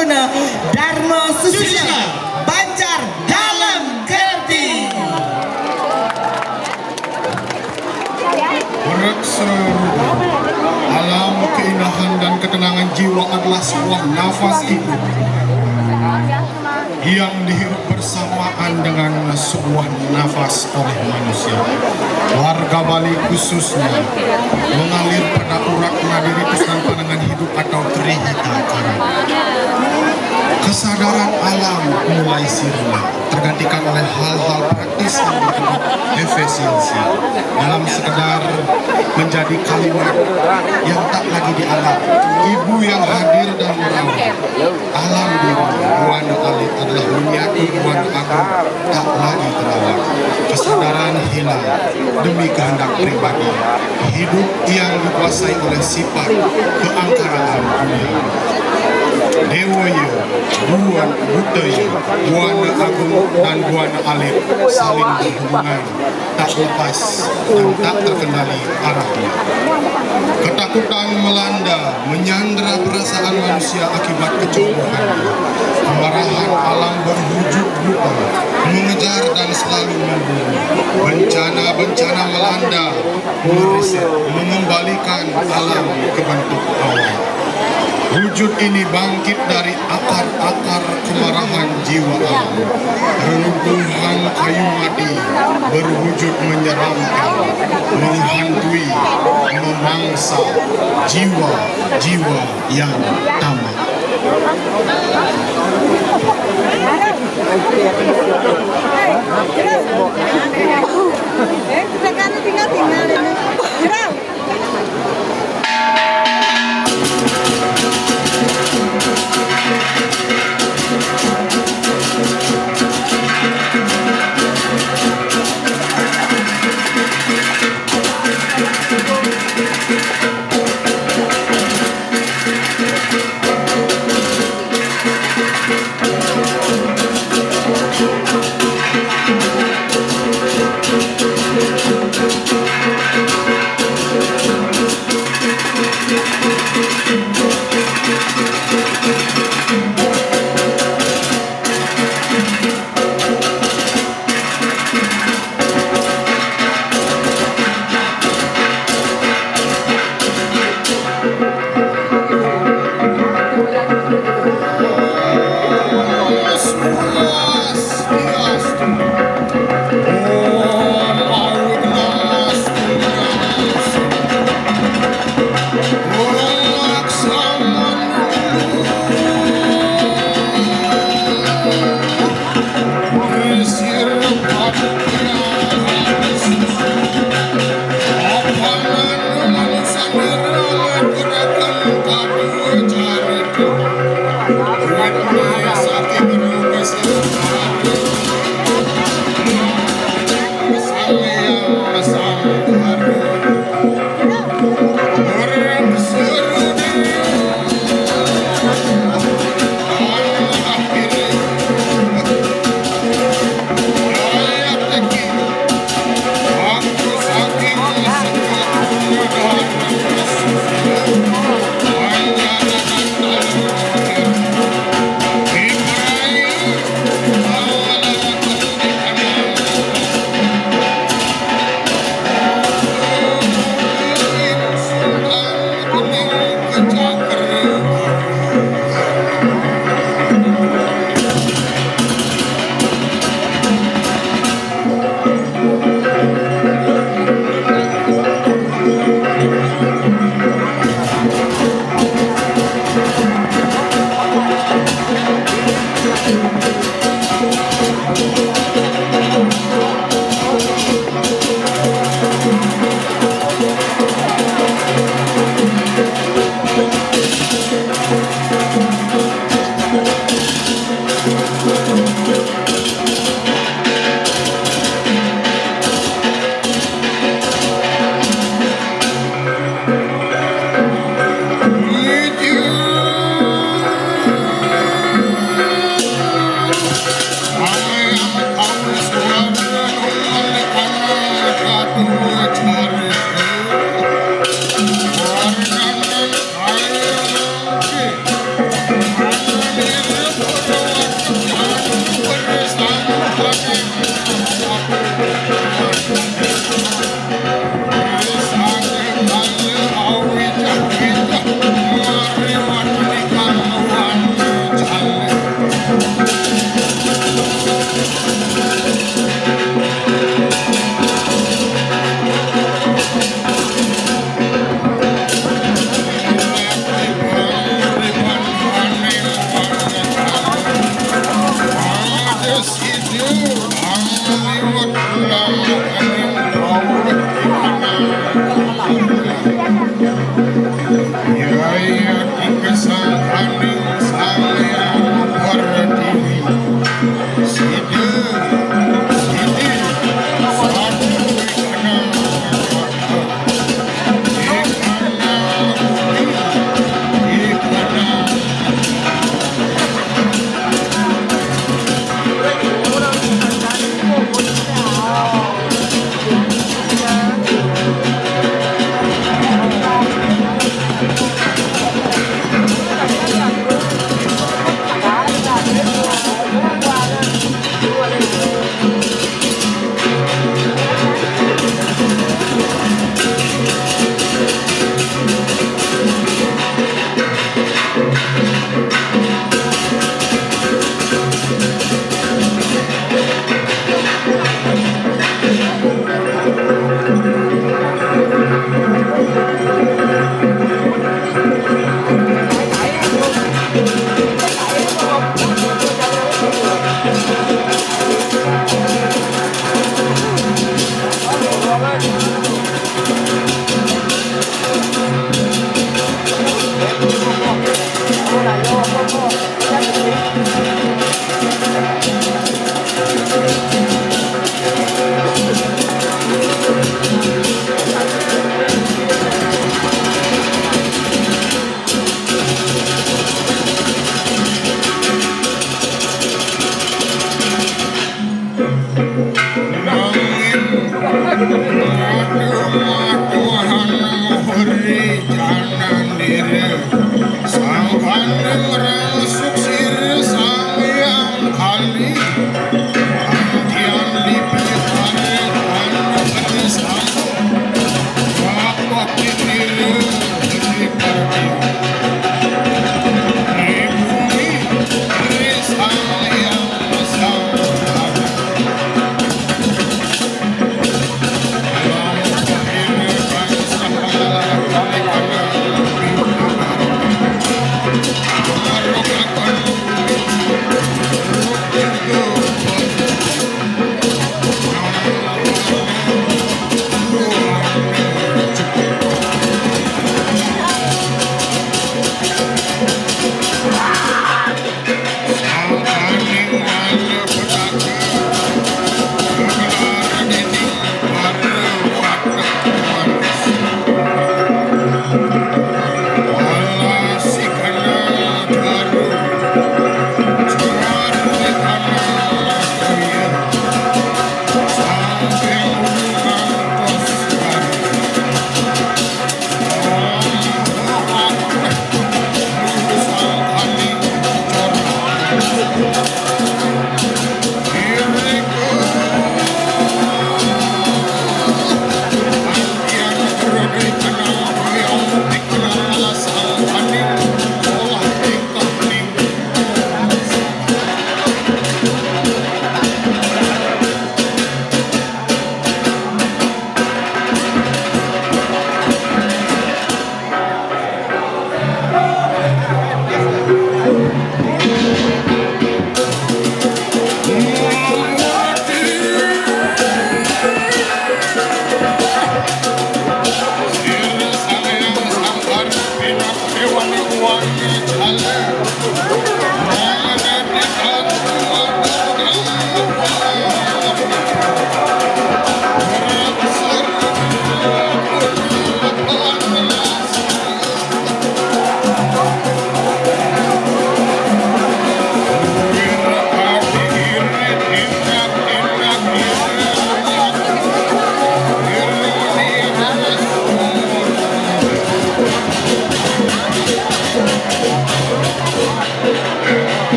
Tuna Dharma Susila Banjar Dalam Kerti. Bereksa alam, keindahan dan ketenangan jiwa adalah sebuah nafas hidup yang dihirup bersamaan dengan sebuah nafas oleh manusia. Warga Bali khususnya mengalir pada urat nadi ritus dan pandangan hidup atau trihita karang. Kesadaran alam mulai sirna, tergantikan oleh hal-hal praktis yang berbentuk efisiensi dalam sekedar menjadi kalimat yang tak lagi dialami. Ibu yang hadir dan merawat alam diri Buana Alit adalah miniatur Buana Agung tak lagi terawat. Kesadaran hilang demi kehendak pribadi, hidup yang dikuasai oleh sifat keangkaraan dunia. Dewaya, Buana Budaya, Buana Agung dan Buana Alit saling berhubungan, tak lepas dan tak terkendali arahnya. Ketakutan melanda, menyandera perasaan manusia akibat kecemburuannya. Kemarahan alam berwujud brutal, mengejar dan selalu memburu. Bencana-bencana melanda, mereset, mengembalikan alam ke bentuk awal. Wujud ini bangkit dari akar-akar kemarahan jiwa alam. Reruntuhan kayu mati berwujud menyeramkan, menghantui, memangsa jiwa-jiwa yang tamak.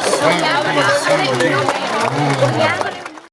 Santi, Santi, Santi.